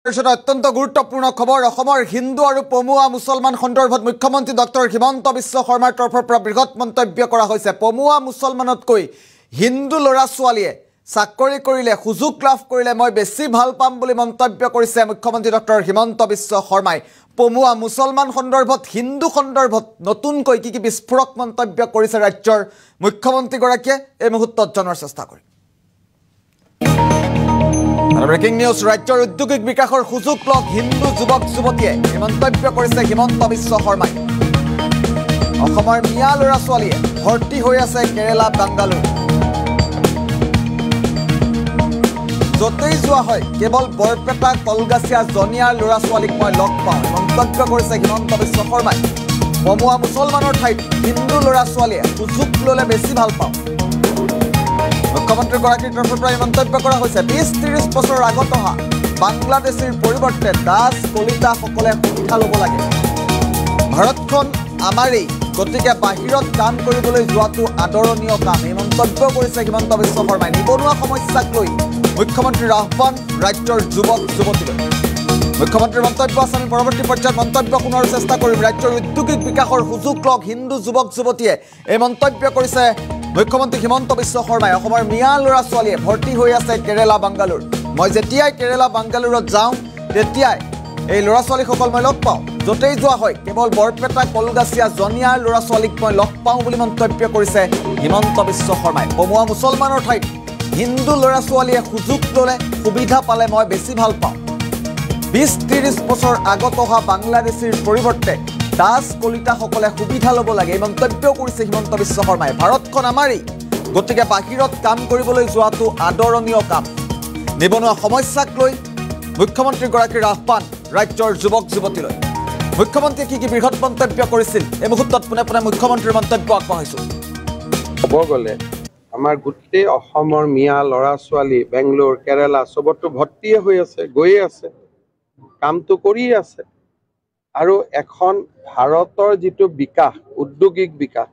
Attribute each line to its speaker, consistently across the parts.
Speaker 1: অত্যন্ত গুৰুত্বপূৰ্ণ খবৰ হিন্দু আৰু পমুৱা মুছলমান সন্দৰ্ভত মুখ্যমন্ত্ৰী ডক্টৰ হিমন্ত বিশ্ব শৰ্মাৰ তৰফৰ পৰা বৃহৎ মন্তব্য কৰা হৈছে। পমুৱা মুছলমানতকৈ হিন্দু ল'ৰা ছোৱালীয়ে চাকৰি কৰিলে সুযোগ লাভ কৰিলে মই বেছি ভাল পাম বুলি মন্তব্য কৰিছে মুখ্যমন্ত্ৰী ডক্টৰ হিমন্ত বিশ্ব শৰ্মাই। পমুৱা মুছলমান সন্দৰ্ভত হিন্দু সন্দৰ্ভত নতুনকৈ কি বিস্ফোৰক মন্তব্য কৰিছে ৰাজ্যৰ মুখ্যমন্ত্ৰীগৰাকীয়ে এই মুহূৰ্তত জনাৰ চেষ্টা কৰিম। ব্ৰেকিং নিউজ, ৰাজ্যৰ ঔদ্যোগিক বিকাশৰ সুযোগ লওক হিন্দু যুৱক যুৱতীয়ে এই মন্তব্য কৰিছে হিমন্ত বিশ্ব শৰ্মাই। অসমৰ মিয়া ল'ৰা ছোৱালীয়ে ভৰ্তি হৈ আছে কেৰেলা বাংগালুৰু। য'তেই যোৱা হয় কেৱল বৰপেটা কলগাছিয়া জনিয়াৰ ল'ৰা ছোৱালীক মই লগ পাওঁ মন্তব্য কৰিছে হিমন্ত বিশ্ব শৰ্মাই। পমুৱা মুছলমানৰ ঠাইত হিন্দু ল'ৰা ছোৱালীয়ে সুযোগ ল'লে বেছি ভাল পাওঁ। মুখ্যমন্ত্ৰীগৰাকীৰ তৰফৰ পৰা মন্তব্য কৰা হৈছে। ২০-৩০ বছৰৰ আগত অহা বাংলাদেশীৰ পৰিৱৰ্তে দাস কলিতাসকলে সুবিধা ল'ব লাগে। ভাৰতখন আমাৰেই, গতিকে বাহিৰত কাম কৰিবলৈ যোৱাটো আদৰণীয় কাম, এই মন্তব্য কৰিছে হিমন্ত বিশ্ব শৰ্মাই। নিবনুৱা সমস্যাক লৈ মুখ্যমন্ত্ৰীৰ আহ্বান ৰাজ্যৰ যুৱক যুৱতীলৈ। মুখ্যমন্ত্ৰীৰ মন্তব্য আছে, আমি পৰৱৰ্তী পৰ্যায়ত মন্তব্য শুনাৰ চেষ্টা কৰিম। ৰাজ্যৰ ঔদ্যোগিক বিকাশৰ সুযোগ লওক হিন্দু যুৱক যুৱতীয়ে এই মন্তব্য কৰিছে মুখ্যমন্ত্ৰী হিমন্ত বিশ্ব শৰ্মাই। অসমৰ মিয়া ল'ৰা ছোৱালীয়ে ভৰ্তি হৈ আছে কেৰেলা বাংগালুৰু। মই যেতিয়াই কেৰেলা বাংগালুৰুত যাওঁ তেতিয়াই এই ল'ৰা ছোৱালীসকল মই লগ পাওঁ। য'তেই যোৱা হয় কেৱল বৰপেটা কলগাছিয়া জনিয়াৰ ল'ৰা ছোৱালীক মই লগ পাওঁ বুলি মন্তব্য কৰিছে হিমন্ত বিশ্ব শৰ্মাই। পমুৱা মুছলমানৰ ঠাইত হিন্দু ল'ৰা ছোৱালীয়ে সুযোগ ল'লে সুবিধা পালে মই বেছি ভাল পাওঁ। ২০-৩০ বছৰ আগত অহা বাংলাদেশীৰ পৰিৱৰ্তে দাস কলিতাসকলে সুবিধা ল'ব লাগে, এই মন্তব্য কৰিছে হিমন্ত বিশ্ব শৰ্মাই। ভাৰতখন আমাৰেই, গতিকে বাহিৰত কাম কৰিবলৈ যোৱাটো আদৰণীয় কাম। নিবনুৱা সমস্যাক লৈ মুখ্যমন্ত্ৰীগৰাকীৰ আহ্বান ৰাজ্যৰ যুৱক যুৱতীলৈ। মুখ্যমন্ত্ৰীয়ে কি বৃহৎ মন্তব্য কৰিছিল এই মুহূৰ্তত পোনে পোনে মুখ্যমন্ত্ৰীৰ মন্তব্য আগবঢ়াইছোঁ।
Speaker 2: ক'ব গ'লে আমাৰ গোটেই অসমৰ মিয়া ল'ৰা ছোৱালী বেংগলোৰ কেৰেলা চবতো ভৰ্তিয়ে হৈ আছে, গৈয়ে আছে, কামটো কৰিয়ে আছে। আৰু এখন ভাৰতৰ যিটো বিকাশ, উদ্যোগিক বিকাশ,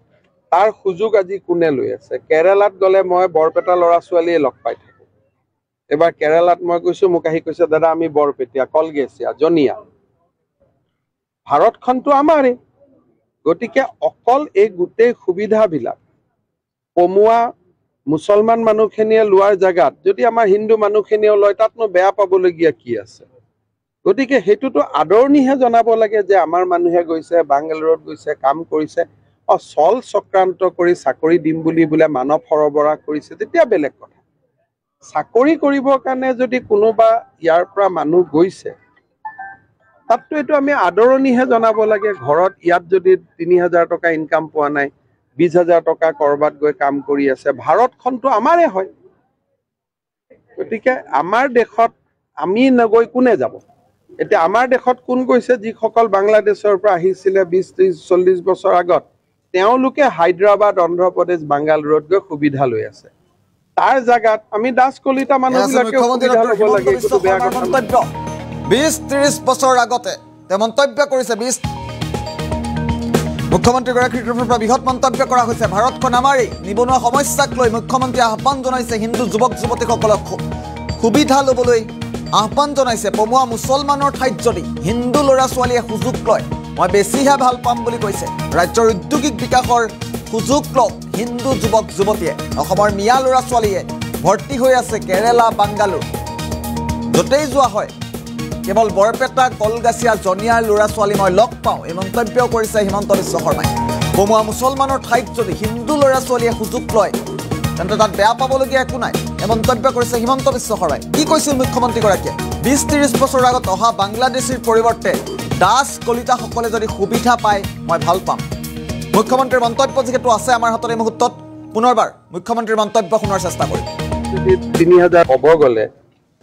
Speaker 2: তাৰ সুযোগ আজি কোনে লৈ আছে? কেৰেলাত গ'লে মই বৰপেটা ল'ৰা ছোৱালীয়ে লগ পাই থাকোঁ। এবাৰ কেৰেলাত মই গৈছোঁ, মোক আহি কৈছে দাদা আমি বৰপেটীয়া কলগেছিয়া জনিয়া। ভাৰতখনতো আমাৰেই, গতিকে অকল এই গোটেই সুবিধাবিলাক পমুৱা মুছলমান মানুহখিনিয়ে লোৱাৰ জেগাত যদি আমাৰ হিন্দু মানুহখিনিয়েও লয় তাতনো বেয়া পাবলগীয়া কি আছে? গতিকে সেইটোতো আদৰণিহে জনাব লাগে যে আমাৰ মানুহে গৈছে বাংগালুৰুত গৈছে কাম কৰিছে। চল চক্ৰান্ত কৰি চাকৰি দিম বুলি বোলে মানৱ সৰবৰাহ কৰিছে তেতিয়া বেলেগ কথা। চাকৰি কৰিবৰ কাৰণে যদি কোনোবা ইয়াৰ পৰা মানুহ গৈছে তাততো এইটো আমি আদৰণিহে জনাব লাগে। ঘৰত ইয়াত যদি ৩০০০ টকা ইনকাম পোৱা নাই, ২০,০০০ টকা ক'ৰবাত গৈ কাম কৰি আছে, ভাৰতখনতো আমাৰে হয়। গতিকে আমাৰ দেশত আমি নগৈ কোনে যাব? এতিয়া আমাৰ দেশত কোন গৈছে? যিসকল বাংলাদেশৰ পৰা আহিছিলে ২০-৩০-৪০ বছৰ আগত, তেওঁলোকে হায়দৰাবাদ অন্ধ্ৰপ্ৰদেশ বাংগালুৰুত গৈ সুবিধা লৈ আছে। তাৰ জাগাত আমি দাস কলিতা মানুহবিলাকে সুবিধা ল'ব লাগে, এইটো বেয়া কথা নহয়।
Speaker 1: ২০-৩০ বছৰ আগতে তেওঁ মন্তব্য কৰিছে। মুখ্যমন্ত্ৰীগৰাকীৰ তৰফৰ পৰা বৃহৎ মন্তব্য কৰা হৈছে। ভাৰতখন আমাৰেই, নিবনুৱা সমস্যাক লৈ মুখ্যমন্ত্ৰীয়ে আহ্বান জনাইছে হিন্দু যুৱক যুৱতীসকলক সুবিধা ল'বলৈ আহ্বান জনাইছে। পমুৱা মুছলমানৰ ঠাইত যদি হিন্দু ল'ৰা ছোৱালীয়ে সুযোগ লয় মই বেছিহে ভাল পাম বুলি কৈছে। ৰাজ্যৰ ঔদ্যোগিক বিকাশৰ সুযোগ লওক হিন্দু যুৱক যুৱতীয়ে। অসমৰ মিয়া ল'ৰা ছোৱালীয়ে ভৰ্তি হৈ আছে কেৰেলা বাংগালুৰু। য'তেই যোৱা হয় কেৱল বৰপেটা কলগাছিয়া জনিয়াৰ ল'ৰা ছোৱালী মই লগ পাওঁ, এই মন্তব্য কৰিছে হিমন্ত বিশ্ব শৰ্মাই। পমুৱা মুছলমানৰ ঠাইত যদি হিন্দু ল'ৰা ছোৱালীয়ে সুযোগ লয় তেন্তে তাত বেয়া পাবলগীয়া একো নাই, এই মন্তব্য কৰিছে হিমন্ত বিশ্ব শৰ্মাই। কি কৈছিল মুখ্যমন্ত্ৰীগৰাকীয়ে? ২০-৩০ বছৰ আগত অহা বাংলাদেশীৰ পৰিৱৰ্তে দাস কলিতাসকলে যদি সুবিধা পায় মই ভাল পাম। মুখ্যমন্ত্ৰীৰ মন্তব্য যিহেতু আছে আমাৰ হাতত এই মুহূৰ্তত, পুনৰবাৰ মুখ্যমন্ত্ৰীৰ মন্তব্য শুনাৰ চেষ্টা কৰিম।
Speaker 2: ৩০০০ ক'ব গ'লে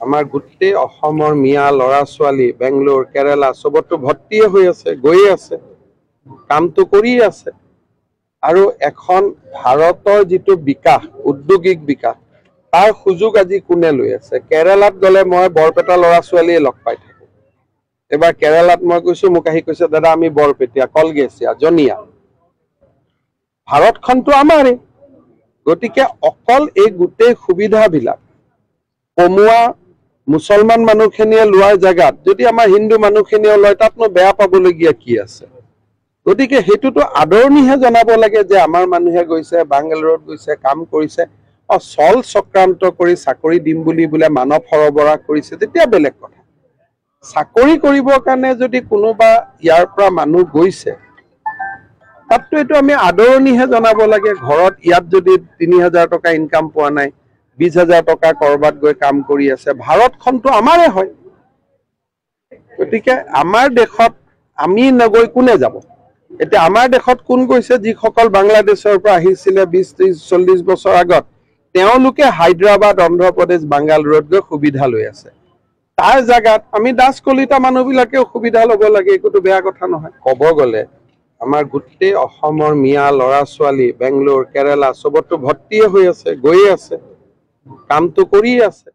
Speaker 2: আমাৰ গোটেই অসমৰ মিয়া ল'ৰা ছোৱালী বেংগলোৰ কেৰেলা চবতো ভৰ্তিয়ে হৈ আছে, গৈয়ে আছে, কামটো কৰিয়ে আছে। আৰু এখন ভাৰতৰ যিটো বিকাশ, উদ্যোগিক বিকাশ, তাৰ সুযোগ আজি কোনে লৈ আছে? কেৰেলাত গ'লে মই বৰপেটা ল'ৰা ছোৱালীয়ে লগ পাই থাকোঁ। এবাৰ কেৰেলাত মই গৈছোঁ, মোক আহি কৈছে দাদা আমি বৰপেটীয়া কলগেছিয়া জনিয়া। ভাৰতখনতো আমাৰেই, গতিকে অকল এই গোটেই সুবিধাবিলাক পমুৱা মুছলমান মানুহখিনিয়ে লোৱাৰ জেগাত যদি আমাৰ হিন্দু মানুহখিনিয়ে লয় তাতনো বেয়া পাবলগীয়া কি আছে? গতিকে সেইটোতো আদৰণিহে জনাব লাগে যে আমাৰ মানুহে গৈছে, বাংগালোৰত গৈছে, কাম কৰিছে, চল চক্ৰান্ত কৰি চাকৰি দিম বুলি বোলে মানৱ সৰবৰাহ কৰিছে, তেতিয়া বেলেগ কথা। চাকৰি কৰিবৰ কাৰণে যদি কোনোবা ইয়াৰ পৰা মানুহ গৈছে, তাততো এইটো আমি আদৰণিহে জনাব লাগে। ঘৰত ইয়াত যদি ৩,০০০ টকা ইনকাম পোৱা নাই, ২০,০০০ টকা কৰবাত গৈ কাম কৰি আছে, ভাৰতখনতো আমাৰে হয়। গতিকে আমাৰ দেশত আমি নগৈ কোনে যাব? এতিয়া আমাৰ দেশত কোন গৈছে? যিসকল বাংলাদেশৰ পৰা আহিছিলে ২০, ৩০, ৪০ বছৰ আগত, তেওঁলোকে হায়দৰাবাদ, অন্ধ্ৰপ্ৰদেশ, বাংগালোৰত গৈ সুবিধা লৈ আছে। তাৰ জাগাত আমি দাস কলিতা মানুহবিলাকেও সুবিধা ল'ব লাগে, একোতো বেয়া কথা নহয়। ক'ব গ'লে আমাৰ গোটেই অসমৰ মিয়া ল'ৰা ছোৱালী বেংগলোৰ, কেৰালা চবতো ভৰ্তিয়ে হৈ আছে, গৈয়ে আছে, কামটো কৰিয়ে আছে।